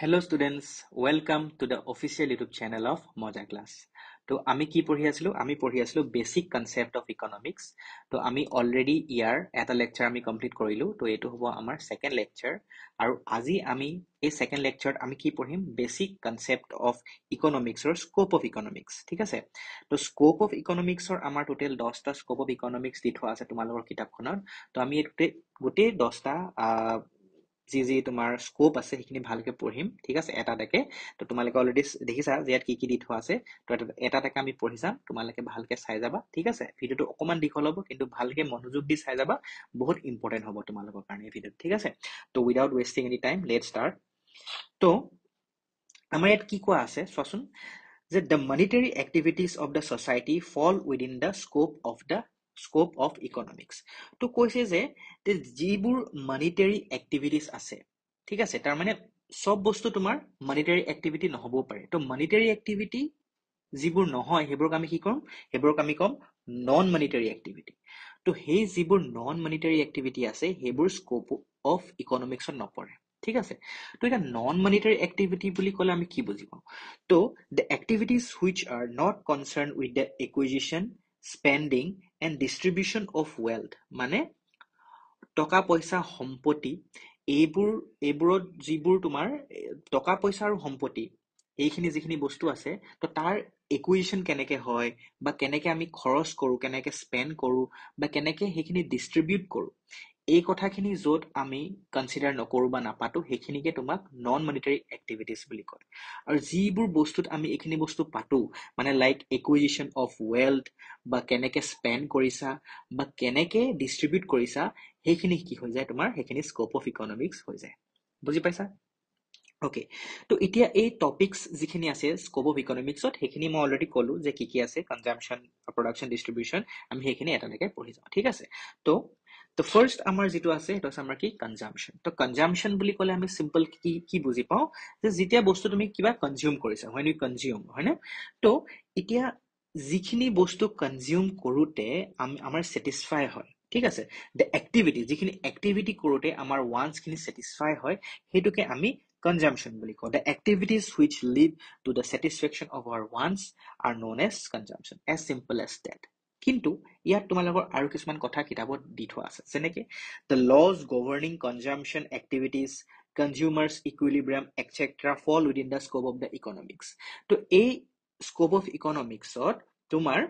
Hello students, welcome to the official YouTube channel of Moja Class. তো আমি কি পঢ়ি আছিলো আমি পঢ়ি আছিলো বেসিক কনসেপ্ট অফ ইকোনমিক্স তো আমি অলৰেডি ইয়াৰ এটা লেকচাৰ আমি কমপ্লিট কৰিলো তো এইটো হ'ব আমাৰ সেকেন্ড লেকচাৰ আৰু আজি আমি এই সেকেন্ড লেকচাৰত আমি কি পঢ়িম বেসিক কনসেপ্ট অফ ইকোনমিক্সৰ স্কোপ অফ ইকোনমিক্স ঠিক আছে তো স্কোপ অফ ইকোনমিক্সৰ আমাৰ টোটেল 10টা স্কোপ অফ ইকোনমিক্স দি থোৱা আছে তোমালোকৰ কিতাপখনত তো আমি গোটেই 10টা যি তোমাৰ স্কোপ আছে সেইখিনি ভালকে পঢ়িম ঠিক আছে এটা এটাকে তো তোমালোকে অলৰেডি দেখিছা যে ইয়াত কি দি থোৱা আছে তো এটা এটাকে আমি পঢ়ি যাম তোমালোকে ভালকে চাই যাবা ঠিক আছে ভিডিওটো অকমান দীঘল হ'ব কিন্তু ভালকে মনোযোগ দি চাই যাবা বহুত ইম্পৰ্টেন্ট হ'ব তোমালোকৰ কাৰণে এই ভিডিও ঠিক আছে তো without wasting any time let's start তো আমাৰ ইয়াত কি কোৱা আছে চোৱাচোন যে the monetary activities of the society fall within the scope of economics তো কৈছে যে যিবোৰ monetary activities আছে ঠিক আছে তাৰ মানে সব বস্তু তোমাৰ monetary activity নহবও পাৰে তো monetary activity যিবোৰ নহয় হেবোৰক আমি কি কম হেবোৰক আমি কম নন monetary activity তো সেই যিবোৰ নন monetary activity আছে হেবোৰ scope of economics নপৰে ঠিক আছে তো এটা নন monetary activity বুলি ক'লে আমি কি বুজি পাওঁ তো the activities which are not concerned with the acquisition spending and distribution of wealth মানে টকা পইচা সম্পত্তি এইবোৰত যিবোৰ তোমাৰ টকা পইচা আৰু সম্পত্তি এইখিনি যিখিনি বস্তু আছে তো তাৰ একুইজিশন কেনেকে হয় বা কেনেকে আমি খৰচ কৰো কেনেকে স্পেন্ড কৰো বা কেনেকে সেইখিনি ডিস্ট্ৰিবিউট কৰো এই কথাখিনি য'ত আমি কনসিডাৰ নকৰো বা নাপাতো সেইখিনিকে তোমাক নন মনিটাৰী এক্টিভিটিজ বুলি কয় আৰু যিবোৰ বস্তুত আমি এইখিনি বস্তু পাতো মানে লাইক একুইজিশন অফ ৱেলথ বা কেনেকে স্পেন্ড কৰিছা বা কেনেকে ডিস্ট্ৰিবিউট কৰিছা সেইখিনি কি হৈ যায় তোমাৰ সেইখিনি স্কোপ অফ ইকোনমিক্স হৈ যায় বুজি পাইছা ওকে তো এতিয়া এই টপিকস যিখিনি আছে স্কোপ অফ ইকোনমিক্সত সেইখিনি মই অলৰেডি ক'লো যে কি আছে কনজাম্পশন প্ৰডাকশন ডিস্ট্ৰিবিউশন আমি সেইখিনি এটালৈকে পঢ়ি যাওঁ ঠিক আছে তো তো ফাৰ্স্ট আমাৰ যেটো আছে এটা আছে আমাৰ কি কনজাম্পশন তো কনজাম্পশন বুলি ক'লে আমি সিম্পল কি বুজি পাওঁ যে যেতিয়া বস্তু তুমি কিবা কনজিউম কৰিছা when you consume হয়নে তো এতিয়া যিখিনি বস্তু কনজিউম কৰোতে আমাৰ স্যাটিসফাই হয় ঠিক আছে the activity যিখিনি activity কৰোতে আমাৰ ওয়ান্স খিনি স্যাটিসফাই হয় হেতুকে আমি consumption বুলি কওঁ the activities which lead to the satisfaction of our wants are known as consumption as simple as that কিন্তু ইয়াত তোমালোকৰ আৰু কিছুমান কথা কিতাপত দি থোৱা আছে যেনেকে the laws governing consumption activities consumers equilibrium etc fall within the scope of the economics তো এই scope of economics তোমাৰ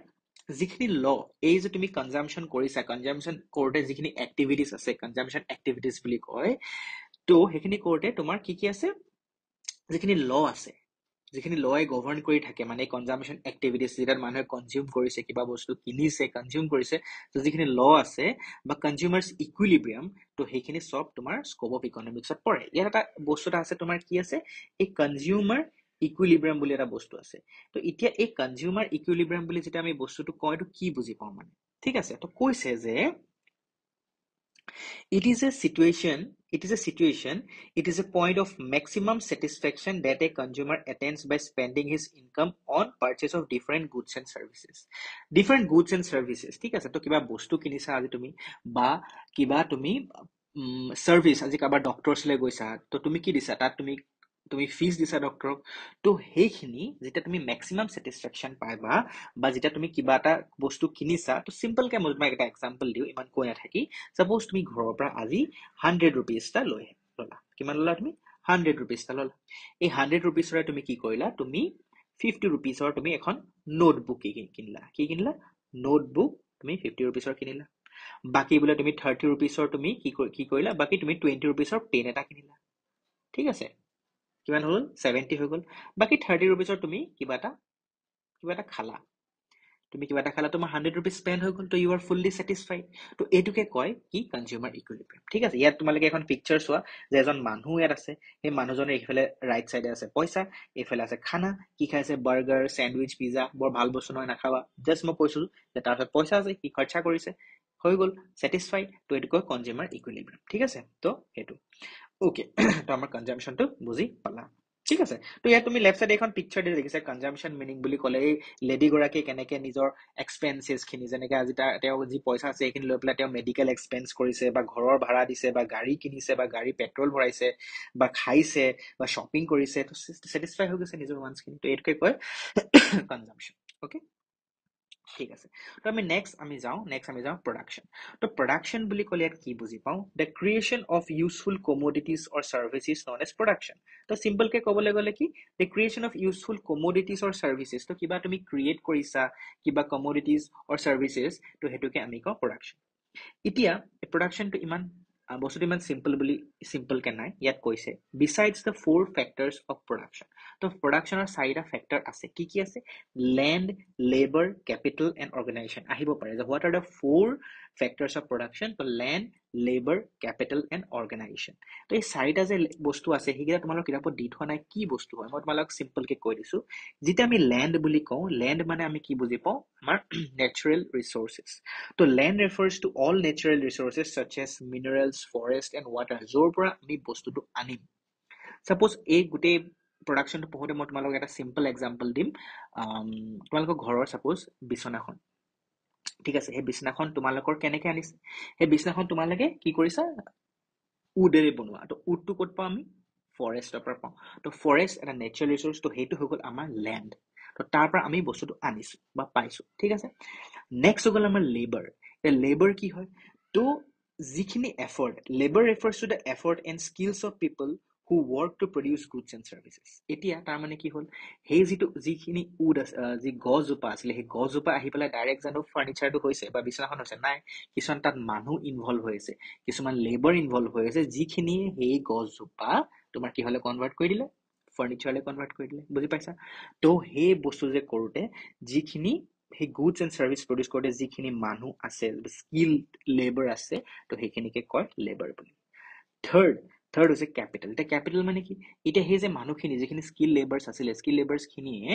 যিখিনি ল এই যে তুমি কনজাম্পশন কৰিছা কনজাম্পশন কৰোতে যিখিনি এক্টিভিটিজ আছে কনজাম্পশন এক্টিভিটিজ বুলি কয় তো সেইখিনি কৰোতে তোমাৰ কি আছে যিখিনি ল আছে যিখিনি লয়ে গভৰ্ন কৰি থাকে মানে কনজাম্পশন এক্টিভিটিজ যেটাত মানুহে কনজিউম কৰিছে কিবা বস্তু কিনিছে কনজিউম কৰিছে তো যিখিনি ল আছে বা কনজিউমাৰ্স ইকুইলিব্ৰিয়াম তো সেইখিনি সব তোমাৰ স্কোপ অফ ইকোনমিক্সত পৰে ইয়াত এটা বস্তু এটা আছে তোমাৰ কি আছে এই কনজিউমাৰ ইকুইলিব্ৰিয়াম বুলি এটা বস্তু আছে তো এতিয়া এই কনজিউমাৰ ইকুইলিব্ৰিয়াম বুলি যেটা আমি বস্তুটো কয় তো কি বুজি পাওঁ মানে ঠিক আছে তো কৈছে যে It is a situation, it is a point of maximum satisfaction that a consumer attains by spending his income on purchase of different goods and services. Different goods and services. ঠিক আছে তো কিবা বস্তু কিনিছা আজি তুমি বা কিবা তুমি সার্ভিস আজি কাবাৰ ডক্টৰছলৈ গৈছা তো তুমি কি দিছা তাত তুমি ফিজ দিছা ডক্টৰক তো সেইখিনি যেতিয়া তুমি ম্যাক্সিমাম স্যাটিসফ্যাকশন পাইবা বা যেতিয়া তুমি কিবা এটা বস্তু কিনিছা তো সিম্পল কে মই তোমাক এটা এক্সাম্পল দিও ইমান কৈ নাথাকি সাপোজ তুমি ঘৰৰ পৰা আজি 100 rupees টা ললা কিমান ললা তুমি 100 rupees টা ললা এই 100 rupees ৰে তুমি কি কৰিলা তুমি 50 rupees ৰ তুমি এখন নোটবুক কিনিলা নোটবুক তুমি 50 rupees ৰ কিনিলা বাকি বোলে তুমি 30 rupees ৰ তুমি কি কৰিলা বাকি তুমি 20 rupees ৰ পেন এটা কিনিলা ঠিক আছে কিমান হল 70 হৈ গল বাকি 30 rupees ৰ তুমি কিবা এটা খালা তুমি কিবা এটা খালা তোমাৰ 100 rupees spend হৈ গল তো you are fully satisfied তো এটুকে কয় কি কনজিউমাৰ ইকুইলিব্ৰিয়াম ঠিক আছে ইয়াত তোমালোকে এখন পিকচাৰ চোৱা যে এজন মানুহ ইয়াত আছে এই মানুহজনৰ এইফালে ৰাইট সাইডে আছে পইচা এইফালে আছে খানা কি খাইছে বাৰ্গাৰ স্যান্ডউইচ পিজ্জা বৰ ভাল বস্তু নহয় নাখাবা জাস্ট মই কৈছো যে তাৰ ওচৰত পইচা আছে কি খৰচা কৰিছে হৈ গল satisfied তো এটুকে কনজিউমাৰ ইকুইলিব্ৰিয়াম ঠিক আছে তো হেতু ওকে তো আমাৰ কনজাম্পশনটো বুজি পালা ঠিক আছে তো ইয়াত তুমি লেফট সাইডে এখন পিকচাৰ দি দেখিছা কনজাম্পশন মিনিং বুলি ক'লে এই লেডি গৰাকী কেনেকে নিজৰ এক্সপেন্সেছ খিনি যেনেকে আজি তেওঁ যি পইচা আছে সেইখিনি লৈ পেলাই তেওঁ মেডিকেল এক্সপেন্স কৰিছে বা ঘৰৰ ভাড়া দিছে বা গাড়ী কিনিছে বা গাড়ী পেট্ৰল ভৰাইছে বা খাইছে বা শ্বপিং কৰিছে তো ছেটিছফাই হৈ গৈছে নিজৰ ওৱান্সখিনি তো এইটোকে কয় কনজাম্পশন ওকে ঠিক আছে তো আমি নেক্সট আমি যাওঁ প্ৰডাকশন তো প্ৰডাকশন বুলি ক'লে ইয়াত কি বুজি পাওঁ the creation of useful commodities or services known as production তো চিম্পলকে ক'বলৈ গ'লে কি the creation of useful commodities or services তো কিবা তুমি ক্ৰিয়েট কৰিছা কিবা কমোডিটিজ অৰ চাৰ্ভিচেছ তো সেইটোকে আমি কওঁ প্ৰডাকশন এতিয়া প্ৰডাকশনটো ইমান বস্তুটো ইমান simple কে নাই ইয়াত কৈছে besides the four factors of production তো প্ৰডাকশনৰ চাৰিটা ফেক্টৰ আছে কি আছে land labor capital and organization আহিব পাৰে যে what are the four factors of production তো land labor capital and organization তো এই চাৰিটা যে বস্তু আছে সেইকেইটা তোমালোকৰ কিতাপত দি থোৱা নাই কি বস্তু হয় মই তোমালোকক simple কে কৈ দিছো যেতিয়া আমি land বুলি কওঁ land মানে আমি কি বুজি পাওঁ আমাৰ natural resources তো land refers to all natural resources such as minerals, forest and water. য'ৰ পৰা আমি বস্তুটো আনিম। Suppose এই গোটেই প্ৰডাকশনটো পঢ়োতে মই তোমালোকক এটা simple example দিম। তোমালোকৰ ঘৰৰ suppose বিছনাখন। ঠিক আছে সেই বিছনাখন তোমালোকৰ কেনেকে আনিছে সেই বিছনাখন তোমালোকে কি কৰিছা উডেৰে বনোৱা তো উডটো ক'ত পাওঁ আমি ফৰেষ্টৰ পৰা পাওঁ তো ফৰেষ্ট এটা নেচাৰেল ৰিচোৰ্চ তো সেইটো হৈ গ'ল আমাৰ লেণ্ড তো তাৰ পৰা আমি বস্তুটো আনিছো বা পাইছো ঠিক আছে নেক্সট হৈ গ'ল আমাৰ লেবাৰ এই লেবাৰ কি হয় তো যিখিনি effort labour refers to the effort and skills of people who work to produce goods and services এতিয়া তাৰ মানে কি হ'ল সেই যিখিনি উড আছে যি গছজোপা আছিলে সেই গছজোপা আহি পেলাই ডাইৰেক্ট জানো ফাৰ্নিচাৰটো হৈছে বা বিছনাখন হৈছে নাই কিছুমান তাত মানুহ ইনভলভ হৈ আছে কিছুমান লেবাৰ ইনভলভ হৈ আছে যিখিনি সেই গছজোপা তোমাৰ কি হলে কনভাৰ্ট কৰি দিলে ফাৰ্নিচাৰলৈ কনভাৰ্ট কৰি দিলে বুজি পাইছা তো সেই বস্তু যে কৰোতে যিখিনি সেই গুডছ এণ্ড চাৰ্ভিচ প্ৰডিউচ কৰোতে যিখিনি মানুহ আছে স্কিল লেবাৰ আছে তো সেইখিনিকে কয় লেবাৰ বুলি থাৰ্ড হৈছে কেপিটেল এতিয়া কেপিটেল মানে কি এতিয়া সেই যে মানুহখিনি যিখিনি স্কিল লেবাৰ্ছ আছিলে স্কিল লেবাৰ্ছ খিনিয়ে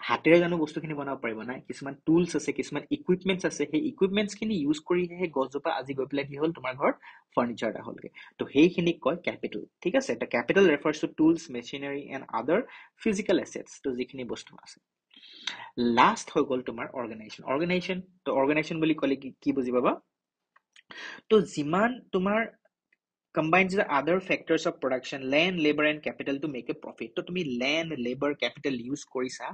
হাতেৰে জানো বস্তুখিনি বনাব পাৰিব নাই কিছুমান টুলছ আছে কিছুমান ইকুইপমেণ্টছ আছে সেই ইকুইপমেণ্টছ খিনি ইউজ কৰিহে সেই গছজোপা আজি গৈ পেলাই কি হ'ল তোমাৰ ঘৰত ফাৰ্নিচাৰ এটা হ'লগে তো সেইখিনিক কয় কেপিটেল ঠিক আছে এটা capital refers to tools machinery and other physical assets তো যিখিনি বস্তু আছে লাষ্ট হৈ গ'ল তোমাৰ অৰ্গেনাইজেশ্যন বুলি ক'লে কি বুজি পাবা তো যিমান তোমাৰ combines the other factors of production land labor and capital to make a profit তো তুমি land labor capital use কৰিছা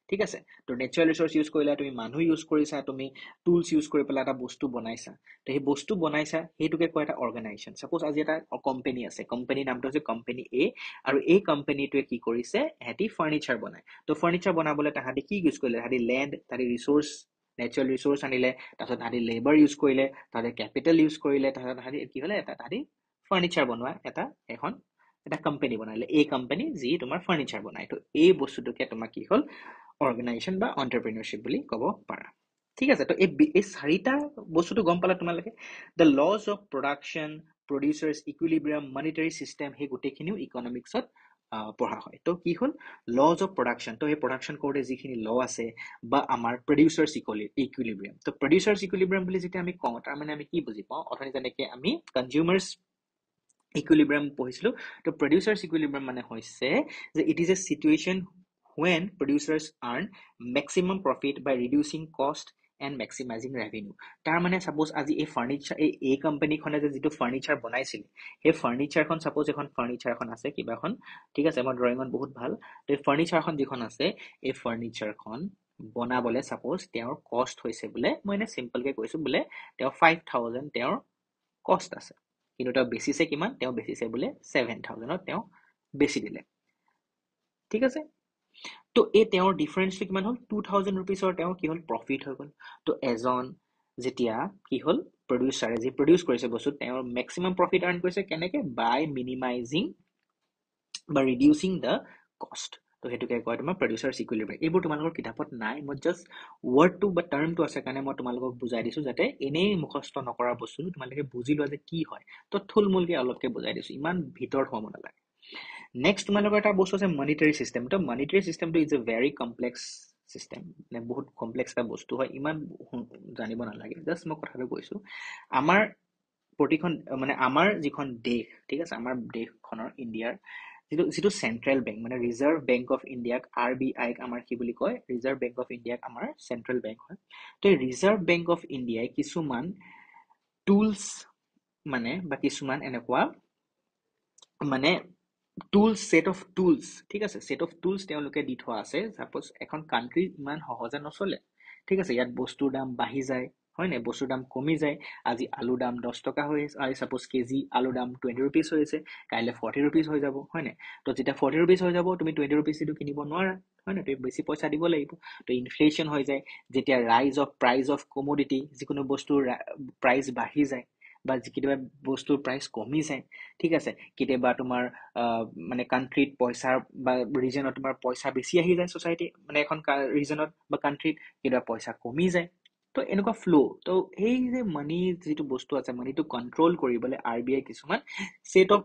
ঠিক আছে তো নেচাৰেল ৰিসোৰ্স ইউজ কৰিলা তুমি মানুহ ইউজ কৰিছা তুমি টুলছ ইউজ কৰি পেলাই এটা বস্তু বনাইছা তো সেই বস্তু বনাইছা সেইটোকে কয় এটা অৰ্গেনাইজেশ্যন সাপোজ আজি এটা কোম্পানী আছে কোম্পানী নামটো হৈছে কোম্পানী এ আৰু এই কোম্পানীটোৱে কি কৰিছে হেতি ফাৰ্নিচাৰ বনায় তো ফাৰ্নিচাৰ বনাবলৈ তাহাঁতি কি ইউজ কৰিলে তাহাঁতি লেণ্ড তাহাঁতি ৰিসোৰ্স নেচাৰেল ৰিসোৰ্স আনিলে তাৰপিছত তাহাঁতি লেবাৰ ইউজ কৰিলে তাহাঁতি কেপিটেল ইউজ কৰিলে তাহাঁতি কি হ'লে তাহাঁতি ফাৰ্নিচাৰ বনোৱা এটা কোম্পানী বনাইলে এই কোম্পানী যি তোমাৰ ফাৰ্নিচাৰ বনায় তো এই বস্তুটোকে তোমাৰ কি হ'ল অৰ্গেনাইজেশ্যন বা এন্টাৰপ্ৰেনিয়ৰশ্বিপ বুলি ক'ব পাৰা ঠিক আছে তো এই চাৰিটা বস্তুটো গম পালা তোমালোকে the lodge of production producers ইকুইলিব্ৰিয়াম monetary system সেই গোটেইখিনিও ইকনমিক্সত পঢ়া হয় তো কি হ'ল লজ অফ প্ৰডাকশ্যন তো সেই প্ৰডাকশ্যন কৰোঁতে যিখিনি ল আছে বা আমাৰ প্ৰডিউচাৰ্ছ ইকুইলিব্ৰিয়াম তো প্ৰডিউচাৰ্ছ ইকুইলিব্ৰিয়াম বুলি যেতিয়া আমি কওঁ তাৰমানে আমি কি বুজি পাওঁ অথনি যেনেকে আমি কনজিউমাৰ্ছ equilibrium পঢ়িছিলো তো producers equilibrium মানে হৈছে যে it is a situation when producers earn maximum profit by reducing cost and maximizing revenue তাৰ মানে suppose আজি এই ফাৰ্নিচাৰ এই কোম্পানীখনে যে যিটো ফাৰ্নিচাৰ বনাইছিল সেই ফাৰ্নিচাৰখন suppose এখন ফাৰ্নিচাৰখন আছে কিবা এখন ঠিক আছে মই ড্ৰয়িঙত বহুত ভাল তো এই ফাৰ্নিচাৰখন যিখন আছে এই ফাৰ্নিচাৰখন বনাবলে suppose তেওঁৰ কষ্ট হৈছে বোলে মই এনে সিম্পলকে কৈছো বোলে তেওঁ 5000 তেওঁৰ কষ্ট আছে কিন্তু তেওঁ বেচিছে কিমান তেওঁ বেচিছে বোলে 7000 তেওঁ বেচি দিলে ঠিক আছে তো এই তেওঁৰ ডিফাৰেন্সটো কিমান হ'ল 2000 रुपीसৰ তেওঁ কি হ'ল প্ৰফিট হৈ গ'ল তো এজন যেতিয়া কি হ'ল প্ৰডিউচাৰে যি প্ৰডিউস কৰিছে বস্তু তেওঁৰ ম্যাক্সিমাম প্ৰফিট আৰ্ন কৰিছে কেনেকে বাই মিনিমাইজিং বা ৰিডিউসিং দা কষ্ট তো হেতুকে কয় তোমাৰ প্ৰডিউচাৰ্ছ ইকুইলিব্ৰিয়াম এইবোৰ তোমালোকৰ কিতাপত নাই মই জাস্ট ওয়াৰ্ডটো বা টাৰ্মটো আছে কাৰণে মই তোমালোকক বুজাই দিছো যাতে এনেই মুখস্থ নকৰা বস্তু তোমালোকে বুজি লোৱা যে কি হয় তো থুলমুলকে অলপকে বুজাই দিছো ইমান ভিতৰত হ'ব নালাগে নেক্সট তোমালোকৰ এটা বস্তু আছে মনিটাৰী সিস্টেম তো মনিটাৰী সিস্টেমটো is a very complex system মানে বহুত কমপ্লেক্স এটা বস্তু হয় ইমান জানিব নালাগে জাস্ট মই কথাটো কৈছো আমাৰ প্ৰতিখন মানে আমাৰ যিখন দেশ ঠিক আছে আমাৰ দেশখনৰ ইণ্ডিয়াৰ যিটো চেন্ট্ৰেল বেংক মানে ৰিজাৰ্ভ বেংক অফ ইণ্ডিয়াক RBI আমাৰ কি বুলি কয় ৰিজাৰ্ভ বেংক অফ ইণ্ডিয়াক আমাৰ চেন্ট্ৰেল বেংক হয় তো ৰিজাৰ্ভ বেংক অফ ইণ্ডিয়াই কিছুমান টুলছ মানে বা কিছুমান এনেকুৱা মানে টুলছ সেট অফ টুলছ ঠিক আছে সেট অফ টুলছ তেওঁলোকে দি থোৱা আছে সাপোজ এখন কান্ট্ৰি ইমান সহজে নচলে ঠিক আছে ইয়াত বস্তুৰ দাম বাঢ়ি যায় হয় নাই বস্তুৰ দাম কমি যায় আজি আলুৰ দাম 10 টকা হৈ আছে আৰু সাপোজ কেজি আলুৰ দাম 20 rupees হৈ আছে কাইলে 40 rupees হৈ যাব হয় নাই তো যেতিয়া 40 rupees হৈ যাব তুমি 20 rupees দিটো কিনিব নোৱাৰা হয় নাই তুমি বেছি পইচা দিব লাগিব তো ইনফ্লেচন হৈ যায় যেতিয়া ৰাইজ অফ প্ৰাইস অফ কমোডিটি যিকোনো বস্তুৰ প্ৰাইস বাঢ়ি যায় বা কেতিয়াবা বস্তুৰ প্ৰাইস কমি যায় ঠিক আছে কেতিয়াবা তোমাৰ মানে কান্ট্ৰিত পইচা বা ৰিজনত তোমাৰ পইচা বেছি আহি যায় সোসাইটি মানে এখন ৰিজনত বা কান্ট্ৰিত কেতিয়াবা পইচা কমি যায় তো এনেকুৱা ফ্লো তো এই যে মানি যিটো বস্তু আছে মানিটো কন্ট্ৰোল কৰিবলৈ RBI কিছুমান সেট অফ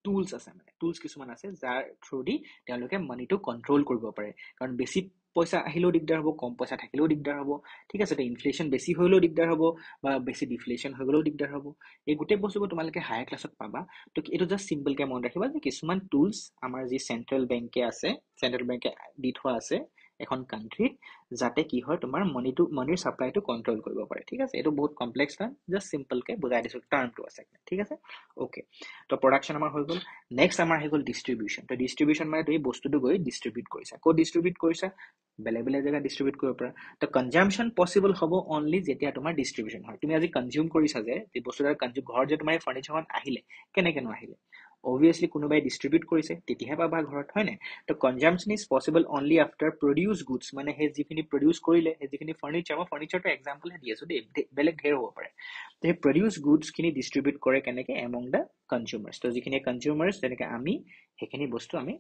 টুলছ আছে মানে টুলছ কিছুমান আছে যাৰ থ্ৰু দি তেওঁলোকে মানিটো কন্ট্ৰোল কৰিব পাৰে কাৰণ বেছি পইচা আহিলেও দিগদাৰ হ'ব কম পইচা থাকিলেও দিগদাৰ হ'ব ঠিক আছে তো ইনফ্লেচন বেছি হলেও দিগদাৰ হ'ব বা বেছি ডিফ্লেচন হৈ গলেও দিগদাৰ হ'ব এই গোটেই বস্তুবোৰ তোমালোকে হায়াৰ ক্লাছত পাবা তো এইটো জাস্ট সিম্পল কে মনত ৰাখিবা যে কিছুমান টুলছ আমাৰ যি চেন্ট্ৰেল বেংকে আছে চেন্ট্ৰেল বেংকে দি থোৱা আছে এখন কান্ট্ৰিত যাতে কি হয় তোমাৰ মানিৰ সাপ্লাইটো কন্ট্ৰোল কৰিব পাৰে ঠিক আছে এইটো বহুত কমপ্লেক্স না জাস্ট সিম্পল কে বুজাই দিছো টাৰ্মটো আছে ঠিক আছে ওকে তো প্ৰডাকশন আমাৰ হৈ গল নেক্সট আমাৰ হৈ গল ডিস্ট্ৰিবিউশন তো ডিস্ট্ৰিবিউশন মানে তুমি বস্তুটো গৈ ডিস্ট্ৰিবিউট কৰিছা ক'ত ডিস্ট্ৰিবিউট কৰিছা বেলেগ বেলেগ জেগা ডিস্ট্ৰিবিউট কৰিব পাৰা তো কনজাম্পশন পসিবল হ'ব অনলি যেতিয়া তোমাৰ ডিস্ট্ৰিবিউশন হয় তুমি আজি কনজিউম কৰিছা যে এই বস্তুটো কনজিউম ঘৰ যে তোমাৰ ফাৰ্নিচাৰখন আহিলে কেনেকে আহিলে obviously কোনোবাই ডিস্ট্ৰিবিউট কৰিছে তেতিয়াহে পাবা ঘৰত হয় নাই তো consumption is possible only after produce goods মানে হে যিখিনি প্ৰডিউস কৰিলে হে যিখিনি ফাৰ্নিচাৰটো এক্সাম্পল হে দি আছো দেই বেলেগ ঢেৰ হ'ব পাৰে তো হে প্ৰডিউস গুডছ খিনি ডিস্ট্ৰিবিউট কৰে কেনেকে এমং দা কনজিউমাৰ্স তো যিখিনি কনজিউমাৰ্স যেনেকে আমি সেইখিনি বস্তু আমি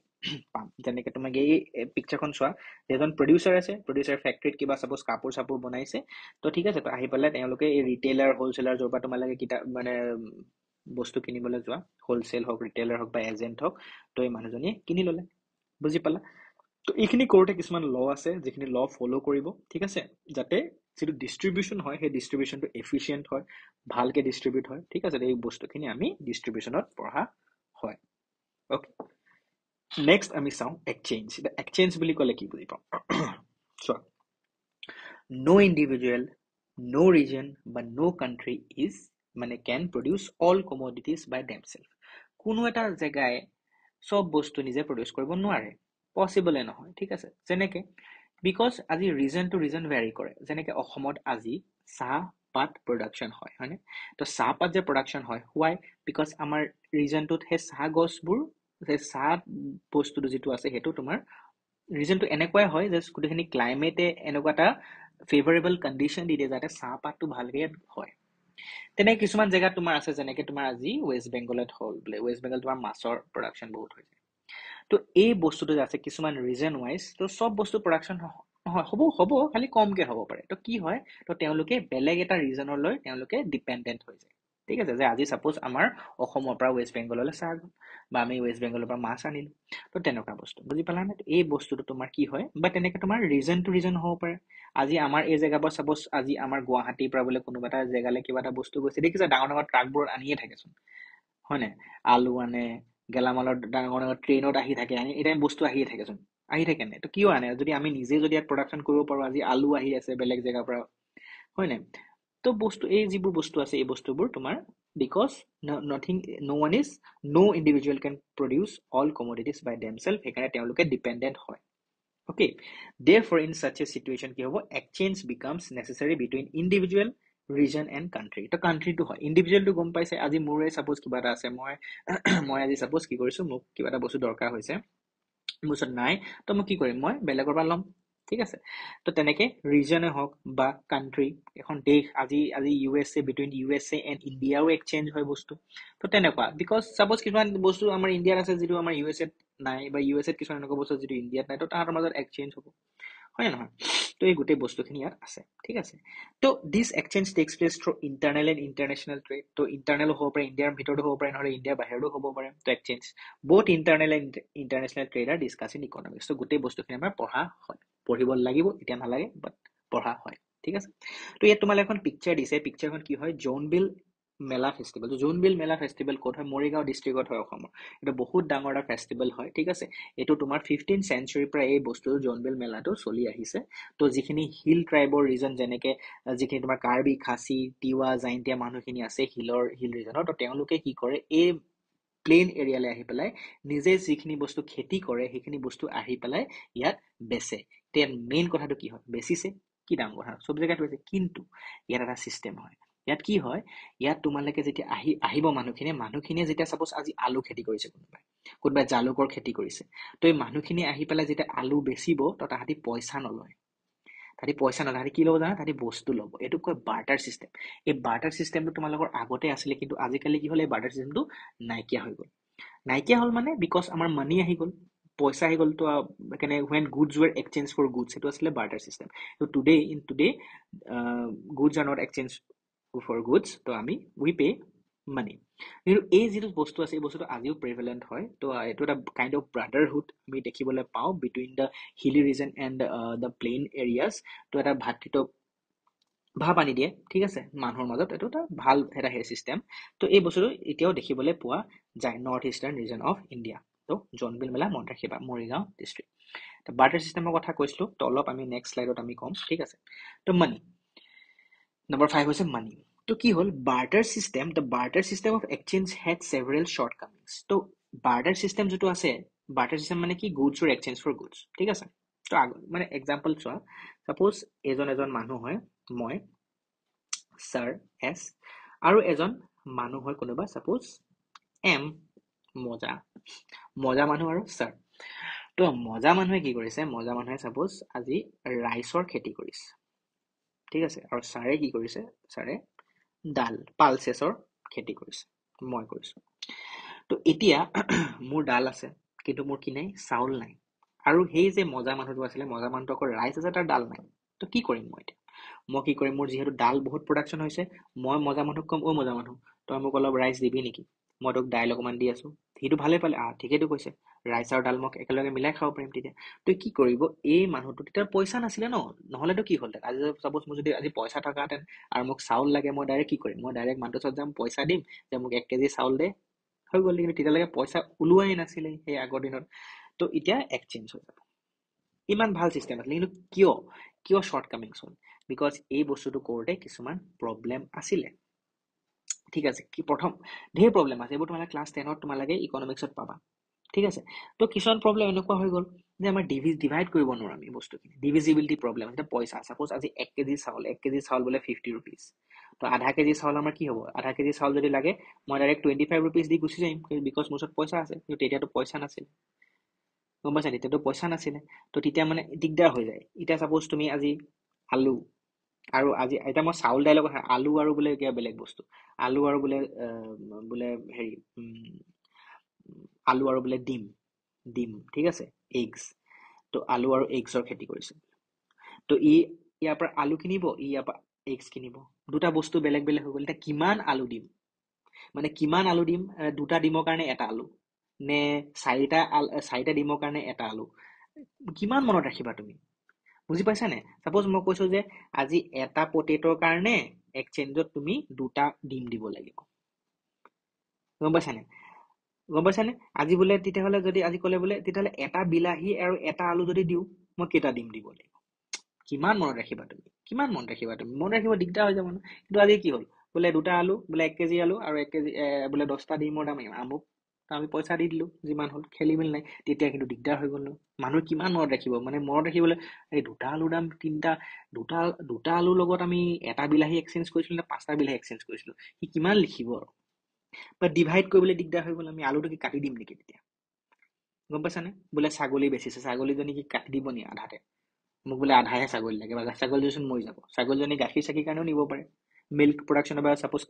পাম যেনেকে তোমাক এই পিকচাৰখন চোৱা এজন প্ৰডিউসাৰ আছে প্ৰডিউসাৰ ফেক্টৰীত কিবা সাপোজ কাপোৰ চাপোৰ বনাইছে তো ঠিক আছে তো আহি পেলাই তেওঁলোকে এই ৰিটেইলাৰ হোলসেলাৰ যৰ পৰা তোমালোকে কিটা মানে বস্তু কিনিবলৈ যোৱা হোলসেল হওক ৰিটেইলাৰ হওক বা এজেন্ট হওক তো এই মানুহজনীয়ে কিনি ললে বুজি পালা তো এইখিনি কৰোতে কিছুমান ল আছে যিখিনি ল ফলো কৰিব ঠিক আছে যাতে যিটো ডিস্ট্ৰিবিউশন হয় সেই ডিস্ট্ৰিবিউশনটো এফিচিয়েন্ট হয় ভালকে ডিস্ট্ৰিবিউট হয় ঠিক আছে এই বস্তুখিনি আমি ডিস্ট্ৰিবিউশনত পঢ়া হয় ওকে নেক্সট আমি চাওঁ এক্সচেঞ্জ এক্সচেঞ্জ বুলি ক'লে কি বুজি পাওঁ চোৱা no individual no region বা no country is মানে can produce all commodities by themselves কোনো এটা জেগায় সব বস্তু নিজে প্ৰডিউস কৰিব নোৱাৰে পসিবল নহয় ঠিক আছে যেনেকে বিকজ আজি ৰিজন টু ৰিজন ভ্যাৰি কৰে যেনেকে অসমত আজি চাহ পাত প্ৰডাকশন হয় হয়নে তো চাহ পাত যে প্ৰডাকশন হয় why বিকজ আমাৰ ৰিজনটোত হে চাহ গছবোৰ যে চাহ বস্তুটো যেটো আছে হেতু তোমাৰ ৰিজনটো এনেকুৱাই হয় যে গোটেইখিনি ক্লাইমেটে এনেকুৱা এটা ফেভৰেবল কন্ডিশন দি দিয়ে যাতে চাহ পাতটো ভালকে হয় তেনে কিছুমান জেগা তোমাৰ আছে যেনেকে তোমাৰ আজি ওয়েস্ট বেংগলত হল বোলে ওয়েস্ট বেংগল তোমাৰ মাছৰ প্ৰডাকশন বহুত হৈ যায় তো এই বস্তুটো আছে কিছুমান ৰিজন ওয়াইজ তো সব বস্তু প্ৰডাকশন হ'ব খালি কমকে হ'ব পাৰে তো কি হয় তো তেওঁলোকে বেলেগ এটা ৰিজনৰ লৈ তেওঁলোকে ডিপেন্ডেন্ট হৈ যায় ঠিক আছে যে আজি সাপোজ আমাৰ অসমৰ পৰা ওয়েস্ট বেংগললৈ চাহ গ'ল বা আমি ওয়েস্ট বেংগলৰ পৰা মাছ আনিলো তো তেনেকুৱা বস্তু বুজি পালা নে এই বস্তুটো তোমাৰ কি হয় বা তেনেকে তোমাৰ ৰিজন টু ৰিজন হ'ব পাৰে আজি আমাৰ এই জেগাৰ পৰা সাপোজ আজি আমাৰ গুৱাহাটীৰ পৰা বোলে কোনোবা এটা জেগালৈ কিবা এটা বস্তু গৈছে দেখিছা ডাঙৰ ডাঙৰ ট্ৰাকবোৰ আনিয়ে থাকেচোন হয় নাই আলু আনে গেলামালৰ ডাঙৰ ডাঙৰ ট্ৰেইনত আহি থাকে এটা বস্তু আহিয়ে থাকেচোন আহি থাকে নে তো কিয় আনে যদি আমি নিজে যদি ইয়াত প্ৰডাকশন কৰিব পাৰো আজি আলু আহি আছে বেলেগ জেগাৰ পৰা হয় নাই তো বস্তু এই যিবোৰ বস্তু আছে এই বস্তুবোৰ তোমাৰ because no one is no individual can produce all commodities by themselves সেইকাৰণে তেওঁলোকে ডিপেন্ডেন্ট হয় okay therefore in such a situation কি হ'ব exchange becomes necessary between individual region and country তো country to হয় individual to গম পাইছে আজি মোৰে suppose কিবা এটা আছে মই আজি suppose কি কৰিছো মোক কিবা এটা বস্তু দৰকাৰ হৈছে মুছত নাই তো মই কি কৰিম মই বেলেগৰ পৰা ল'ম ঠিক আছে তো তেনেকে ৰিজনে হওক বা কান্ট্ৰি এখন দেশ আজি USA between USA and ইণ্ডিয়াও এক্সচেঞ্জ হয় বস্তু তো তেনেকুৱা বিকজ সাপোজ কিছুমান বস্তু আমাৰ ইণ্ডিয়াত আছে যিটো আমাৰ USA নাই বা USA কিছুমান এনেকুৱা বস্তু যিটো ইণ্ডিয়াত নাই তো তাহাঁতৰ মাজত এক্সচেঞ্জ হ'ব হয় নহয় তো এই গোটেই বস্তুখিনি ইয়াত আছে ঠিক আছে তো this exchange takes place through internal and international trade তো ইণ্টাৰনেলো হ'ব পাৰে ইণ্ডিয়াৰ ভিতৰতো হ'ব পাৰে নহ'লে ইণ্ডিয়াৰ বাহিৰতো হ'ব পাৰে তো exchange both internal and international trader discuss in economics so গোটেই বস্তুখিনি আমাৰ পঢ়া হয় পঢ়িব লাগিব এতিয়া নালাগে বাট পঢ়া হয় ঠিক আছে তো ইয়াত তোমালে এখন পিকচাৰ দিছে পিকচাৰখন কি হয় জোনবিল মেলা ফেষ্টিভেল, জোনবিল মেলা ফেষ্টিভেল ক'ত হয়? মৰিগাঁও ডিষ্ট্ৰিক্টত হয় অসমৰ। এটা বহুত ডাঙৰ এটা ফেষ্টিভেল হয়, ঠিক আছে। এইটো তোমাৰ 15th century পৰা এই বস্তুটো জোনবিল মেলাটো চলি আহিছে। তো যিখিনি হিল ট্ৰাইবৰ ৰিজন, যেনেকে যিখিনি তোমাৰ কাৰ্বি, খাচী, তিৱা, জাইন্তিয়া মানুহখিনি আছে হিল ৰিজনৰ, তো তেওঁলোকে কি কৰে, এই প্লেইন এৰিয়ালৈ আহি পেলাই নিজে যিখিনি বস্তু খেতি কৰে সেইখিনি বস্তু আহি পেলাই ইয়াত বেচে। তে মেইন কথাটো কি হয়? বেচিছে, কি ডাঙৰ কথা, চব জেগাত হৈছে। কিন্তু ইয়াত এটা চিষ্টেম হয়। ইয়াত কি হয়, ইয়াত তোমালোকে যেতিয়া আহিব মানুহখিনিয়ে যেতিয়া চাপোজ আজি আলু খেতি কৰিছে, কোনোবাই জালুকৰ খেতি কৰিছে, তো এই মানুহখিনি আহি পেলাই যেতিয়া আলু বেচিব, তো তাহাঁতি পইচা নলয়। তাহাঁতি কি ল'ব জানা? তাহাঁতি বস্তু ল'ব। এইটো কয় বাৰ্টাৰ চিষ্টেম। এই বাৰ্টাৰ চিষ্টেমটো তোমালোকৰ আগতে আছিলে, কিন্তু আজিকালি কি হ'ল, এই বাৰ্টাৰ চিষ্টেমটো নাইকিয়া হৈ গ'ল। নাইকিয়া হ'ল মানে বিকজ আমাৰ মানি আহি গ'ল, পইচা আহি গ'ল। তো কেনে when goods were exchanged for goods, সেইটো আছিলে বাৰ্টাৰ চিষ্টেম। তো today goods are not exchanged for goods, তো আমি we pay money। কিন্তু এই যিটো বস্তু আছে, এই বস্তুটো আজিও প্ৰিভেলেণ্ট হয়। তো এইটো এটা কাইণ্ড অফ ব্ৰাদাৰহুড আমি দেখিবলৈ পাওঁ between the hilly region and the plain areas. তো এটা ভাতৃত্ব ভাৱ আনি দিয়ে, ঠিক আছে, মানুহৰ মাজত। এইটো এটা ভাল এটা চিষ্টেম। তো এই বস্তুটো এতিয়াও দেখিবলৈ পোৱা যায় north eastern region of India. তো জোনবিল মেলা মনত ৰাখিবা, মৰিগাঁও ডিষ্ট্ৰিক্ট। তো বাৰ্টাৰ চিষ্টেমৰ কথা কৈছিলো, তো অলপ আমি নেক্সট শ্লাইডত আমি ক'ম, ঠিক আছে। তো মানি, নম্বৰ 5 হৈছে মানি। তো কি হ'ল barter system? The barter system of exchange had several shortcomings. তো বাৰ্টাৰ চিষ্টেম যিটো আছে, বাৰ্টাৰ চিষ্টেম মানে কি? Goods or exchange for goods, ঠিক আছে। তো মানে এক্সাম্পল চোৱা, চাপোজ এজন মানুহ হয়, মই ছাৰ এছ, আৰু এজন মানুহ হয় কোনোবা, চাপোজ এম, মজা মানুহ আৰু ছাৰ। তো মজা মানুহে কি কৰিছে? মজা মানুহে চাপোজ আজি ৰাইচৰ খেতি কৰিছে, ঠিক আছে। আৰু ছাৰে কি কৰিছে? ছাৰে পালচেছৰ খেতি কৰিছে, মই কৰিছো। তো এতিয়া মোৰ ডাল আছে, কিন্তু মোৰ কি নাই? চাউল নাই। আৰু সেই যে মজা মানুহটো আছিলে, মজা মানুহটো আকৌ ৰাইচ আছে, তাৰ ডাল নাই। তো কি কৰিম মই এতিয়া? মই কি কৰিম? মোৰ যিহেতু ডাল বহুত প্ৰডাকশ্যন হৈছে, মই মজা মানুহক ক'ম, অ' মজা মানুহ, তই মোক অলপ ৰাইচ দিবি নেকি? মই তোক দাইল অকণমান দি আছো। সিটো ভালে পালে, ঠিকেইটো কৈছে, ৰাইচ আৰু ডাল মই একেলগে মিলাই খাব পাৰিম। তেতিয়া তই কি কৰিব? এই মানুহটো তেতিয়া পইচা নাছিলে ন, নহ'লেতো কি হ'ল? আজি চাপোজ মোৰ যদি আজি পইচা থকাহেঁতেন আৰু মোক চাউল লাগে, মই ডাইৰেক্ট কি কৰিম? মই ডাইৰেক্ট মানুহটোৰ ওচৰত যাম, পইচা দিম যে মোক 1 কেজি চাউল দে, হৈ গ'ল। কিন্তু তেতিয়ালৈকে পইচা ওলোৱাই নাছিলে সেই আগৰ দিনত। তো এতিয়া এক্সচেঞ্জ হৈ যাব। ইমান ভাল চিষ্টেম আছিলে, কিন্তু কিয় শ্বৰ্ট কামিংছ হ'ল? বিকজ এই বস্তুটো কৰোঁতে কিছুমান প্ৰব্লেম আছিলে, ঠিক আছে। কি প্ৰথম ঢেৰ প্ৰব্লেম আছে, এইবোৰ তোমালোকে ক্লাছ 10ত তোমালোকে ইকনমিক্সত পাবা, ঠিক আছে। তো কিছুমান প্ৰব্লেম এনেকুৱা হৈ গ'ল যে আমাৰ ডিভাইড কৰিব নোৱাৰোঁ আমি বস্তুখিনি, ডিভিজিবিলিটি প্ৰব্লেম। এতিয়া পইচা, চাপোজ আজি 1 কেজি চাউল বোলে 50 rupees। তো আধা কেজি চাউল আমাৰ কি হ'ব? আধা কেজি চাউল যদি লাগে, মই ডাইৰেক্ট 25 rupees দি গুচি যাম, বিকজ মোৰ ওচৰত পইচা আছে। কিন্তু তেতিয়াতো পইচা নাছিলে, গম পাইছা? তেতিয়াতো পইচা নাছিলে। তো তেতিয়া মানে দিগদাৰ হৈ যায়। এতিয়া চাপোজ তুমি আজি আলু আৰু আজি এতিয়া মই চাউল দাইলৰ কথা, আলু আৰু বোলে কিবা বেলেগ বস্তু, আলু আৰু বোলে বোলে হেৰি আলু আৰু বোলে ডিম, ঠিক আছে, এগছ। তো আলু আৰু এগছৰ খেতি কৰিছে। তো ইয়াৰ পৰা আলু কিনিব, ইয়াৰ পৰা এগছ কিনিব, দুটা বস্তু বেলেগ বেলেগ হৈ গ'ল। এতিয়া কিমান আলু দিম? দুটা ডিমৰ কাৰণে এটা আলু, নে চাৰিটা ডিমৰ কাৰণে এটা আলু? কিমান মনত ৰাখিবা তুমি? বুজি পাইছানে? চাপোজ মই কৈছো যে আজি এটা পটেটোৰ কাৰণে এক্সচেঞ্জত তুমি দুটা ডিম দিব লাগিব, গম পাইছানে? আজি বোলে তেতিয়াহ'লে যদি আজি ক'লে বোলে তেতিয়াহ'লে এটা বিলাহী আৰু এটা আলু যদি দিওঁ, মই কেইটা ডিম দিব লাগিব? কিমান মনত ৰাখিবা তুমি? মনত ৰাখিব দিগদাৰ হৈ যাব ন। কিন্তু আজি কি হ'ল? বোলে দুটা আলু, বোলে 1 কেজি আলু আৰু 1 কেজি বোলে 10টা ডিমৰ দাম আমুক, আমি পইচা দি দিলো, যিমান হ'ল, খেলি মেলি নাই। তেতিয়া কিন্তু দিগদাৰ হৈ গ'ল ন। মানুহ কিমান মনত ৰাখিব? মানে মনত ৰাখিবলৈ এই দুটা আলুৰ দাম দুটা আলুৰ লগত আমি এটা বিলাহী এক্সচেঞ্জ কৰিছিলো নে 5টা বিলাহী এক্সচেঞ্জ কৰিছিলো, সি কিমান লিখিব আৰু। বা ডিভাইড কৰিবলৈ দিগদাৰ হৈ গ'ল, আমি আলুটো কি কাটি দিম নেকি তেতিয়া? গম পাইছানে? বোলে ছাগলী বেচিছে, ছাগলীজনী কি কাটি দিব নি আধাতে? মোক বোলে আধাহে ছাগলী লাগে, বা ছাগলীজনী মৰি যাব। ছাগলীজনী গাখীৰ চাখীৰ কাৰণেও নিব পাৰে, মিল্ক প্ৰডাকশ্যনৰ বা চাপোজ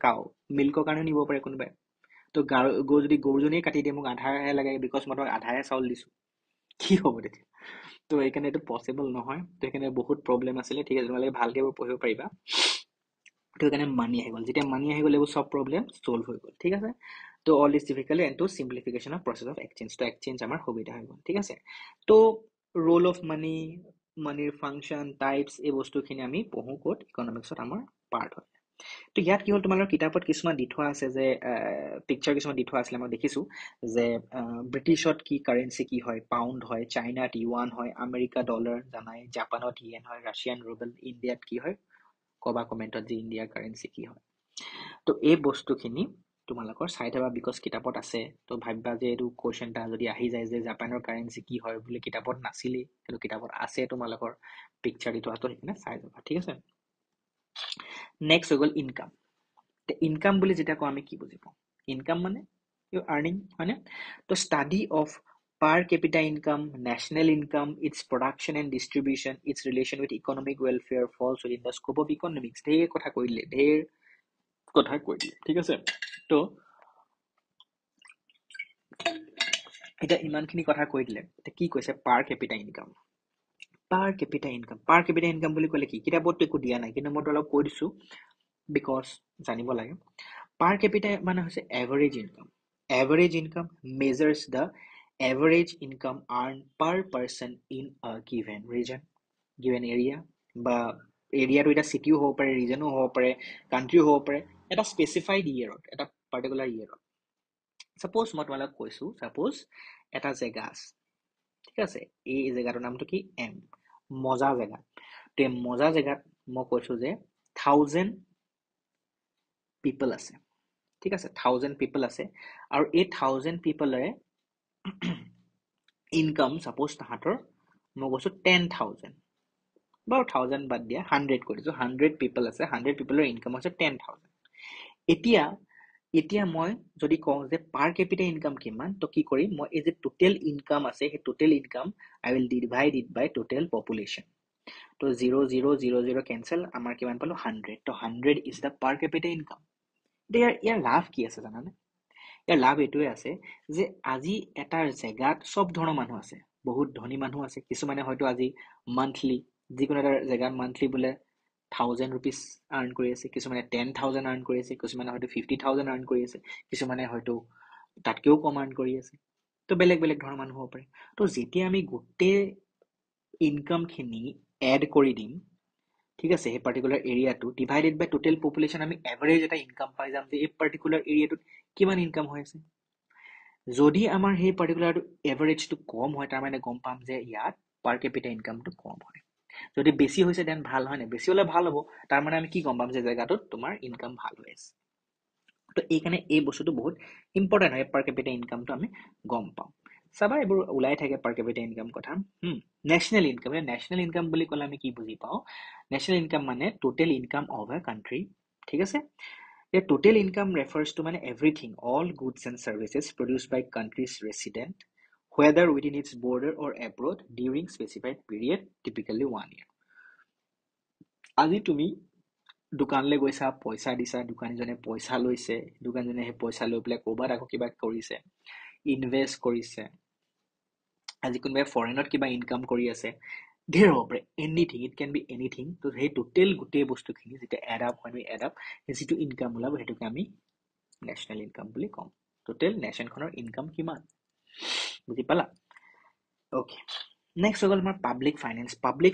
মিল্কৰ কাৰণেও নিব পাৰে কোনোবাই। তো গৰুজনীয়ে কাটি দিয়ে, মোক আধাহে লাগে বিকজ মই আধাহে চাউল দিছো, কি হ'ব তেতিয়া? তো সেইকাৰণে এইটো পচিবল নহয়। তো সেইকাৰণে বহুত প্ৰব্লেম আছিলে, ঠিক আছে। তোমালোকে ভালকে এইবোৰ পঢ়িব পাৰিবা। তো সেইকাৰণে মানি আহি গ'ল। যেতিয়া মানি আহি গ'ল, এইবোৰ চব প্ৰব্লেম চল্ভ হৈ গ'ল, ঠিক আছে। তো all this difficulty and to simplification of process of exchange. তো এক্সচেঞ্জ আমাৰ সুবিধা হৈ গ'ল, ঠিক আছে। তো ৰোল অফ মানিৰ ফাংচন, টাইপছ, এই বস্তুখিনি আমি পঢ়োঁ ক'ত? ইকনমিক্সত আমাৰ পাৰ্ট হয়। তো ইয়াত কি হ'ল তোমালোকৰ কিতাপত কিছুমান দি থোৱা আছে যে পিকচাৰ কিছুমান দি থোৱা আছিলে মই দেখিছোঁ যে ব্ৰিটিছত কি কাৰেঞ্চি কি হয় পাউণ্ড হয় চাইনাত ইউৱান হয় আমেৰিকা ডলাৰ জানাই জাপানত ইয়েন হয় ৰাছিয়ান ৰুবেল ইণ্ডিয়াত কি হয় কবা কমেণ্টত যে ইণ্ডিয়াৰ কাৰেঞ্চি কি হয় তো এই বস্তুখিনি তোমালোকৰ চাই থবা বিকজ কিতাপত আছে তো ভাবিবা যে এইটো কুৱেশ্যন এটা যদি আহি যায় যে জাপানৰ কাৰেঞ্চি কি হয় বুলি কিতাপত নাছিলেই কিন্তু কিতাপত আছে তোমালোকৰ পিকচাৰ দি থোৱাটো সেইকাৰণে চাই যাবা ঠিক আছে নেক্সট হৈ গ'ল ইনকাম ইনকাম বুলি যেতিয়া কওঁ আমি কি বুজি পাওঁ ইনকাম মানে ইউ আৰ্নিং হয়নে তো study of per capita income, national income, its production and distribution, its relation with economic welfare falls within the scope of economics. ঢেৰ কথা কৈ দিলে ঠিক আছে তো এটা ইমানখিনি কথা কৈ দিলে কি কৈছে পাৰ কেপিটা ইনকাম পাৰ কেপিটা ইনকাম বুলি ক'লে কি কিতাপততো একো দিয়া নাই কিন্তু মই অলপ কৈ দিছোঁ বিকজ জানিব লাগে পাৰ কেপিটা মানে হৈছে average income measures the average income earned per person in a given region, given area, বা এৰিয়াটো এটা চিটিও হ'ব পাৰে ৰিজনো হ'ব পাৰে কাণ্ট্ৰিও হ'ব পাৰে এটা স্পেচিফাইড ইয়েৰত এটা পাৰ্টিকুলাৰ ইয়েৰত ছাপ'জ মই তোমালোকক কৈছোঁ ছাপ'জ এটা জেগা আছে ঠিক আছে এই জেগাটোৰ নামটো কি এম মজা জেগা তো এই মজা জেগাত মই কৈছোঁ যে 1000 পিপল আছে ঠিক আছে 1000 পিপল আছে আৰু এই 1000 পিপলৰে ইনকাম ছাপ'জ তাহাঁতৰ মই কৈছোঁ 10,000 বাৰু 1000 বাদ দিয়া 100 কৰি দিছোঁ 100 পিপল আছে 100 পিপলৰ ইনকাম হৈছে 10,000 এতিয়া মই যদি কওঁ যে পাৰ কেপিটা ইনকাম কিমান তো কি কৰিম মই এই যে টোটেল ইনকাম আছে সেই total income I will divide it by total population তো 0,0,0,0 কেঞ্চেল আমাৰ কিমান পালোঁ 100 তো 100 is the per capita income ইয়াৰ লাভ কি আছে জানানে ইয়াৰ লাভ এইটোৱে আছে যে আজি এটা জেগাত চব ধৰণৰ মানুহ আছে বহুত ধনী মানুহ আছে কিছুমানে হয়তো আজি মান্থলি যিকোনো এটা জেগাত মান্থলি বোলে 1000 rupees আৰ্ণ কৰি আছে কিছুমানে 10,000 আৰ্ণ কৰি আছে কিছুমানে হয়তো 50,000 আৰ্ণ কৰি আছে কিছুমানে হয়তো তাতকেও কম আৰ্ণ কৰি আছে তো বেলেগ বেলেগ ধৰণৰ মানুহ হ'ব পাৰে তো যেতিয়া আমি গোটেই ইনকামখিনি এড কৰি দিম ঠিক আছে সেই পাৰ্টিকুলাৰ এৰিয়াটো ডিভাইডেড বাই টোটেল পপুলেশ্যন আমি এভাৰেজ এটা ইনকাম পাই যাম যে এই পাৰ্টিকুলাৰ এৰিয়াটোত কিমান ইনকাম হৈ আছে যদি আমাৰ সেই পাৰ্টিকুলাৰটো এভাৰেজটো কম হয় তাৰমানে গম পাম যে ইয়াত পাৰ কেপিটা ইনকামটো কম হয় যদি বেছি হৈছে দেন ভাল হয় নাই বেছি হ'লে ভাল হ'ব তাৰমানে আমি কি গম পাম যে জেগাটোত তোমাৰ ইনকাম ভাল হৈ আছে তো এইকাৰণে এই বস্তুটো বহুত ইম্পৰ্টেণ্ট হয় পাৰ কেপিটা ইনকামটো আমি গম পাওঁ চাবা এইবোৰ ওলাই থাকে পাৰ কেপিটা ইনকাম কথা নেশ্যনেল ইনকাম বুলি ক'লে আমি কি বুজি পাওঁ নেশ্যনেল ইনকাম মানে total income of A country ঠিক আছে The total income refers to everything, all goods and services produced by country's resident, whether within its border or abroad during specified period, typically 1 year. আজি তুমি দোকানলৈ গৈছা পইচা দিছা দোকানীজনে পইচা লৈছে দোকানজনে সেই পইচা লৈ পেলাই ক'ৰবাত আকৌ কিবা কৰিছে ইনভেষ্ট কৰিছে আজি কোনোবাই ফৰেনত কিবা ইনকাম কৰি আছে ঢেৰ হ'ব পাৰে anything it can be anything তো সেই টোটেল গোটেই বস্তুখিনি যেতিয়া এড আপ হয় এড আপ যিটো ইনকাম ওলাব সেইটোকে আমি নেশ্যনেল ইনকাম বুলি কওঁ টোটেল নেশ্যনখনৰ ইনকাম কিমান বুজি পালা অ'কে নেক্সট হৈ গ'ল আমাৰ পাব্লিক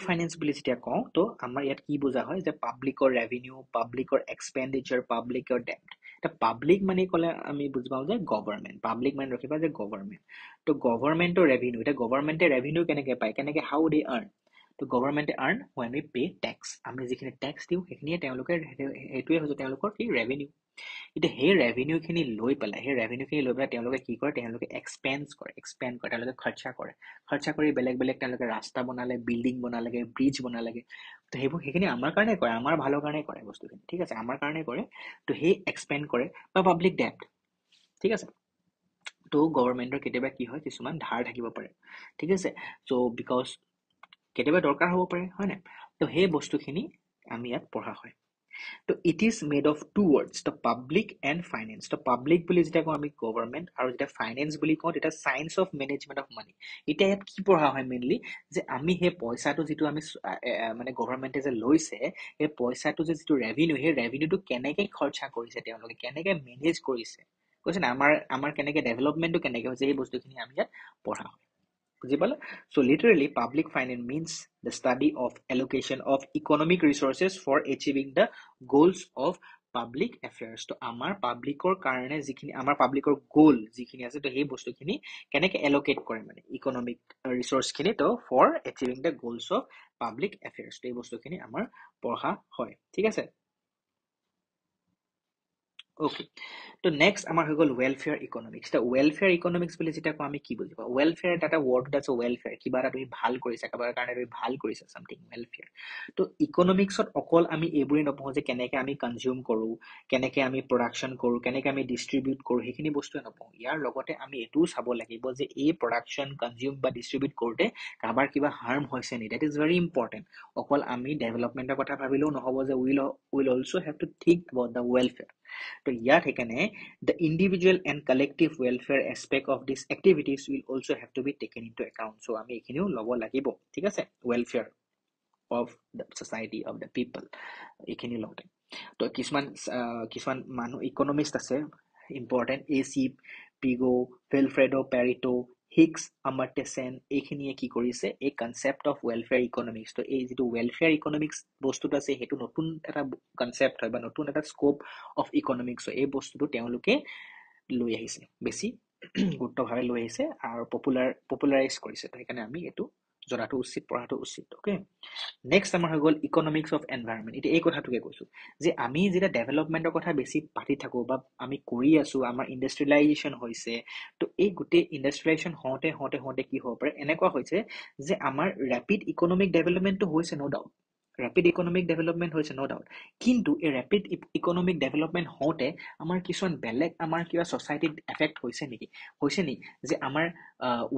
ফাইনেন্স বুলি যেতিয়া কওঁ তো আমাৰ ইয়াত কি বুজা হয় যে পাব্লিকৰ ৰেভিনিউ পাব্লিকৰ এক্সপেণ্ডিচাৰ পাব্লিকৰ ডেপ্ট এতিয়া পাব্লিক মানে ক'লে আমি বুজি পাওঁ যে গভৰ্ণমেণ্ট পাব্লিক মানে ৰখিবা যে গভৰ্ণমেণ্ট তো গভৰ্ণমেণ্টৰ ৰেভিনিউ এতিয়া গভৰ্ণমেণ্টে ৰেভিনিউ কেনেকৈ পায় কেনেকৈ হাউ দে আৰ্ণ তো গভৰ্ণমেণ্টে earn when we pay tax আমি যিখিনি টেক্স দিওঁ সেইখিনিয়ে তেওঁলোকে সেইটোৱে হৈছে তেওঁলোকৰ কি ৰেভিনিউ এতিয়া সেই ৰেভিনিউখিনি লৈ পেলাই তেওঁলোকে কি কৰে তেওঁলোকে এক্সপেণ্ড কৰে তেওঁলোকে খৰচা কৰি বেলেগ তেওঁলোকে ৰাস্তা বনালে বিল্ডিং বনালেগে ব্ৰিজ বনালেগে তো সেইখিনি আমাৰ কাৰণে কৰে আমাৰ ভালৰ কাৰণে কৰে বস্তুখিনি ঠিক আছে আমাৰ কাৰণে কৰে তো সেই এক্সপেণ্ড কৰে বা পাব্লিক ডেপ্ট ঠিক আছে তো গভৰ্ণমেণ্টৰ কেতিয়াবা কি হয় কিছুমান ধাৰ থাকিব পাৰে ঠিক আছে চ' বিকজ কেতিয়াবা দৰকাৰ হ'ব পাৰে হয় নাই তো সেই বস্তুখিনি আমি ইয়াত পঢ়া হয় তো it is made of two words ত পাব্লিক এণ্ড ফাইনেন্স তো পাব্লিক বুলি যেতিয়া কওঁ আমি গভৰ্ণমেণ্ট আৰু যেতিয়া ফাইনেন্স বুলি কওঁ তেতিয়া science of management of money এতিয়া ইয়াত কি পঢ়া হয় মেইনলি যে আমি সেই পইচাটো যিটো আমি মানে গভৰ্ণমেণ্টে যে লৈছে সেই পইচাটো যে যিটো ৰেভিনিউ সেই ৰেভিনিউটো কেনেকৈ খৰচা কৰিছে তেওঁলোকে কেনেকৈ মেনেজ কৰিছে কৈছে না আমাৰ কেনেকৈ ডেভেলপমেণ্টটো কেনেকৈ হৈছে এই বস্তুখিনি আমি ইয়াত পঢ়া হয় বুজি পালা so literally public finance means the study of allocation of economic resources for achieving the goals of public affairs তো আমাৰ পাব্লিকৰ কাৰণে যিখিনি আমাৰ পাব্লিকৰ গোল যিখিনি আছে তো সেই বস্তুখিনি কেনেকে এলোকেট কৰে মানে ইকোনমিক ৰিসোৰ্স খিনি তো for achieving the goals of public affairs তো এই বস্তুখিনি আমাৰ পঢ়া হয় ঠিক আছে ওকে তো নেক্সট আমাৰ হৈ গ'ল ওয়েলফেয়াৰ ইকনমিক্স তো ওয়েলফেয়াৰ ইকনমিক্স বুলি যেটা কো আমি কি বুজি পাওঁ ওয়েলফেয়াৰ এটা ওয়াৰ্ড আছে ওয়েলফেয়াৰ কিবা এটা তুমি ভাল কৰিছা কাবাৰ কাৰণে তুমি ভাল কৰিছা সামথিং ওয়েলফেয়াৰ তো ইকনমিক্সত অকল আমি এইবোৰে নপঢ়ো যে কেনেকে আমি কনজিউম কৰো কেনেকে আমি প্ৰডাকশন কৰো কেনেকে আমি ডিস্ট্ৰিবিউট কৰো সেইখিনি বস্তু নপঢ়ো ইয়াৰ লগতে আমি এটো চাব লাগিব যে এই প্ৰডাকশন কনজিউম বা ডিস্ট্ৰিবিউট কৰোতে কাবাৰ কিবা হাৰ্ম হৈছে নি দ্যাট ইজ ভেৰি ইম্পৰ্টেন্ট অকল আমি ডেভেলপমেন্টৰ কথা ভাবিলেও নহব যে will also have to think about the welfare তো ইয়াত সেইকাৰণে the individual and collective welfare aspect of these activities will also have to be taken into account so আমি এখিনিও লব লাগিব ঠিক আছে welfare of the society of the people এইখিনি লগতে তো কিছুমান মানুহ ইকনমিষ্ট আছে ইম্পৰ্টেন্ট এসি পিগো ফিলফ্ৰেডো পেৰিটো হিক্স আমাৰ্টেসেন এইখিনিয়ে কি কৰিছে এই কনসেপ্ট অফ ওয়েলফেয়াৰ ইকনমিক্স তো এই যেটো ওয়েলফেয়াৰ ইকনমিক্স বস্তুটো আছে হেতু নতুন এটা কনসেপ্ট হয় বা নতুন এটা স্কোপ অফ ইকনমিক্স এই বস্তুটো তেওঁলোকে লৈ আহিছে বেছি গুৰুত্বভাৱে লৈ আহিছে আৰু পপুলাৰাইজ কৰিছে তো সেইকাৰণে আমি এটো জনাটো উচিত পঢ়াটো উচিত ওকে নেক্সট আমাৰ হৈ গ'ল ইকনমিক্স অফ এনভায়ৰনমেন্ট এটা এই কথাটোকে কৈছো যে আমি যেটা ডেভেলপমেন্টৰ কথা বেছি পাতি থাকো বা আমি কৰি আছো আমাৰ ইন্ডাষ্ট্ৰিয়েলাইজেচন হৈছে তো এই গুটে ইন্ডাষ্ট্ৰিয়েলাইজেচন হওঁতে কি হ'ব পাৰে এনেকুৱা হৈছে যে আমাৰ ৰেপিড ইকনমিক ডেভেলপমেন্টটো হৈছে নো ডাউট ৰেপিড ইকনমিক ডেভেলপমেন্ট হৈছে নো ডাউট কিন্তু এই ৰেপিড ইকনমিক ডেভেলপমেন্ট হওঁতে আমাৰ কিছুমান বেলেগ আমাৰ কিবা সোসাইটিত এফেক্ট হৈছে নেকি যে আমাৰ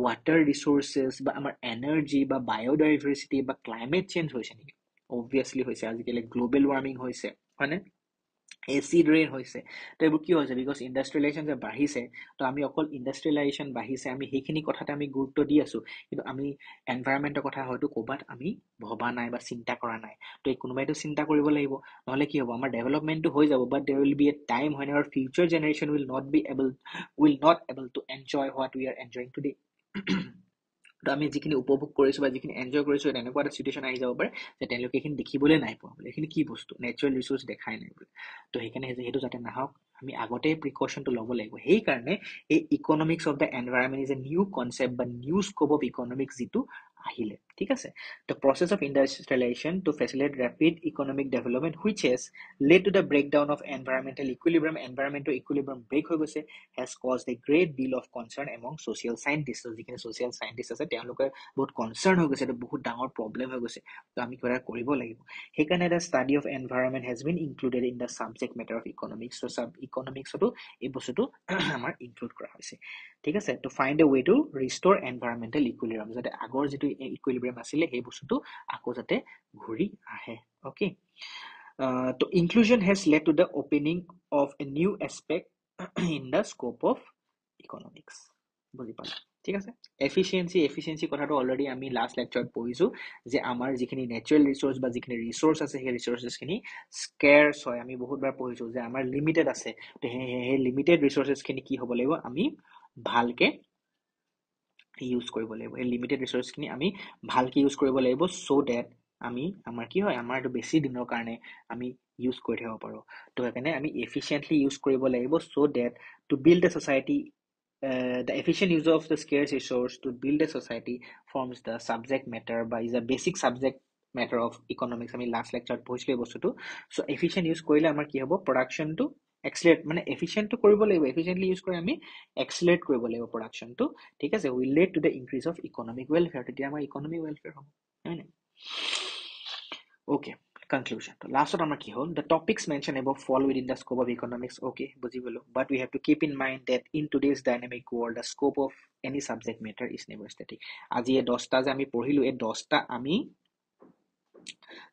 water resources বা আমাৰ energy বা biodiversity বা climate change হৈছে নেকি obviously হৈছে আজিকালি global warming হৈছে হয়নে এসিড ৰেইন হৈছে তো এইবোৰ কি হৈছে বিকজ ইন্ডাষ্ট্ৰিয়েলাইজেচন যে বাঢ়িছে তো আমি অকল ইন্ডাষ্ট্ৰিয়েলাইজেচন বাঢ়িছে আমি সেইখিনি কথাতে আমি গুৰুত্ব দি আছো কিন্তু আমি এনভায়ৰনমেন্টৰ কথা হয়তো ক'বাত আমি ভবা নাই বা চিন্তা কৰা নাই তো এই কোনোবাইতো চিন্তা কৰিব লাগিব নহলে কি হ'ব আমাৰ ডেভেলপমেন্টটো হৈ যাব but there will be a time when our future generation will not able to enjoy what we are enjoying today তো আমি যিখিনি উপভোগ কৰিছো বা যিখিনি এনজয় কৰিছো এনেকুৱা এটা সিচুৱেচন আহি যাব পাৰে যে তেওঁলোকে এইখিনি দেখিবলৈ নাই পোৱা বোলে এইখিনি কি বস্তু নেচাৰেল ৰিসোৰ্স দেখাই নাই বোলে তো সেইকাৰণে হেতু যাতে নাহক আমি আগতে প্ৰিকশনটো ল'ব লাগিব সেই কাৰণে এই economics of the environment is a new concept বা নিউ স্কোপ অফ ইকনমিক্স যেটো আহিলে ঠিক আছে the process of industrialization to facilitate rapid economic development which has led to the breakdown of environmental equilibrium break হৈ গৈছে has caused a great deal of concern among social scientists যিখিনি social scientists আছে তেওঁলোকে বহুত concern হৈ গৈছে বহুত ডাঙৰ problem হৈ গৈছে তো আমি কিবা কৰিব লাগিব সেইকাৰণে the study of environment has been included in the subject matter of economics so sub economics তো এই বস্তুটো আমাৰ ইনক্লুড কৰা হৈছে ঠিক আছে to find a way to restore environmental equilibrium যাতে আগৰ যেটো equilibrium আছিলে সেই বস্তুটো আকৌ যাতে ঘূৰি আহে ওকে তো inclusion has led to the opening of a new aspect in the scope of economics বুজি পালা ঠিক আছে এফিশিয়েন্সি কথাটো অলৰেডি আমি লাষ্ট লেকচাৰত পঢ়িছো যে আমাৰ যিখিনি নেচাৰেল ৰিসোৰ্স বা যিখিনি ৰিসোৰ্স আছে সেই ৰিসোৰ্সেস খিনি স্কেয়াৰ্স হয় আমি বহুতবাৰ পঢ়িছো যে আমাৰ লিমিটেড আছে তো সেই লিমিটেড ৰিসোৰ্সেস খিনি কি হ'ব লাগিব আমি ভালকে ইউজ কৰিব লাগিব এই লিমিটেড ৰিসোৰ্স খিনি আমি ভালকে ইউজ কৰিব লাগিব সো দ্যাট আমি আমাৰ কি হয় আমাৰ এটো বেছি দিনৰ কাৰণে আমি ইউজ কৰি থাকিব পাৰো তো সেইকাৰণে আমি এফিশিয়েন্টলি ইউজ কৰিব লাগিব so that to build a society the efficient use of the scarce resource to build a society forms the subject matter by is a basic subject matter of economics আমি last lecture পঢ়িছিলো এই বস্তুটো so efficient use কৰিলে আমাৰ কি হ'ব production টো accelerate মানে efficient টো কৰিব লাগিব efficiently use কৰি আমি accelerate কৰিব লাগিব production টো ঠিক আছে will lead to the increase of economic welfare তেতিয়া আমাৰ economic welfare হ'ব হয় নাই okay conclusion তো লাষ্টত আমাৰ কি হ'ল the topics mentioned above fall within the scope of economics okay বুজি গলো but we have to keep in mind that in today's dynamic world the scope of any subject matter is never static আজি এই 10টা যে আমি পঢ়িলো এই 10টা আমি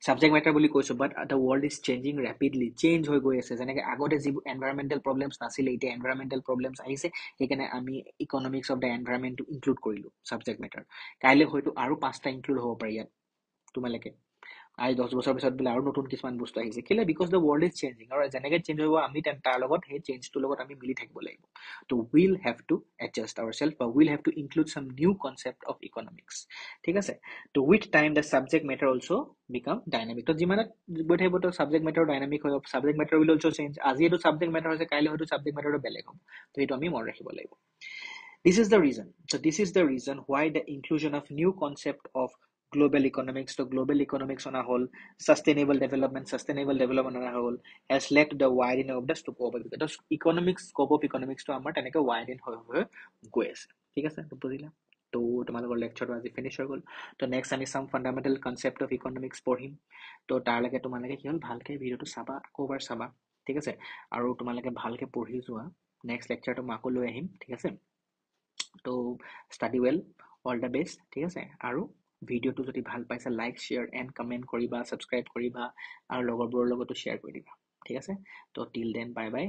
subject matter বুলি কৈছো but the world is changing rapidly change হৈ গৈ আছে যেনেকৈ আগতে যি environmental problems নাছিলে এতিয়া environmental problems আহিছে সেইকাৰণে আমি economics of the environment টো ইনক্লুড কৰিলো subject matter কাইলৈ হয়তো আৰু 5টা ইনক্লুড হ'ব পাৰে ইয়াত তোমালকে আজি 10 বছৰ পিছত বোলে আৰু নতুন কিছুমান বস্তু আহিছে কেলে because the world is changing আৰু যেনেকৈ চেঞ্জ হ'ব আমি তাৰ লগত সেই চেঞ্জটোৰ লগত আমি মিলি থাকিব লাগিব তো will have to adjust our self বা will have to include some new concept of economics ঠিক আছে তো with time the subject matter also' become dynamic তো যিমানে গৈ থাকিব তো ছাবজেক্ট মেটাৰ ডাইনামিক হৈ subject matter will also' change আজি এইটো ছাবজেক্ট মেটাৰ হৈছে কাইলৈ হয়তো ছাবজেক্ট মেটাৰটো বেলেগ হ'ব তো সেইটো আমি মনত ৰাখিব লাগিব This is the reason. So this is the reason why the inclusion of new concept of global economics to global economics on a whole, sustainable development on a whole has led to the widening of the scope of the economics scope of economics to আমাৰ তেনেকৈ widen হৈ গৈ আছে ঠিক আছে তো বুজিলা তো তোমালোকৰ লেকচাৰটো আজি ফিনিছ হৈ গ'ল তো নেক্সট আমি চাম ফাণ্ডামেণ্টেল কনচেপ্ট অফ ইকনমিক্স পঢ়িম তো তাৰলৈকে তোমালোকে কি হ'ল ভালকৈ ভিডিঅ'টো চাবা আকৌবাৰ চাবা ঠিক আছে আৰু তোমালোকে ভালকৈ পঢ়ি যোৱা নেক্সট লেকচাৰটো মই আকৌ লৈ আহিম ঠিক আছে তো study well all the best ঠিক আছে আৰু ভিডিঅ'টো যদি ভাল পাইছা লাইক শ্বেয়াৰ এণ্ড কমেণ্ট কৰিবা ছাবস্ক্ৰাইব কৰিবা আৰু লগৰবোৰৰ লগতো শ্বেয়াৰ কৰি দিবা ঠিক আছে তো টিল দেন বাই বাই